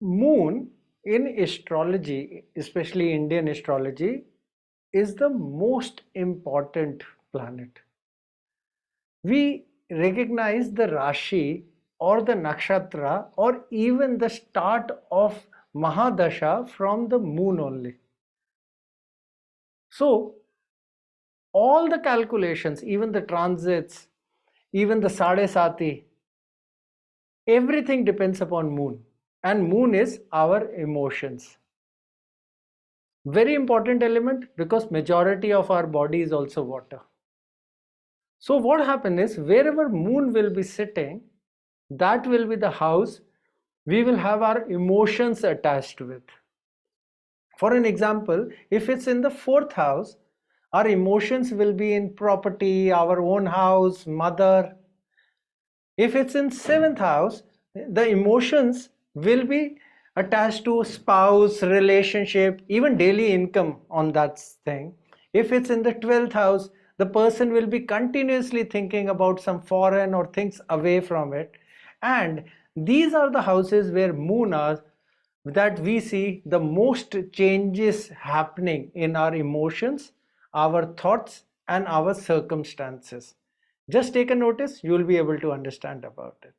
Moon in astrology, especially Indian astrology, is the most important planet. We recognize the Rashi or the Nakshatra or even the start of Mahadasha from the moon only. So, all the calculations, even the transits, even the Sade Sati, everything depends upon moon. And moon is our emotions. Very important element because majority of our body is also water. So what happens is wherever moon will be sitting, that will be the house we will have our emotions attached with. For an example, if it's in the fourth house, our emotions will be in property, our own house, mother. If it's in seventh house, the emotions will be attached to spouse, relationship, even daily income on that thing. If it's in the 12th house, the person will be continuously thinking about some foreign or things away from it. And these are the houses where moon are, that we see the most changes happening in our emotions, our thoughts, and our circumstances. Just take a notice, you will be able to understand about it.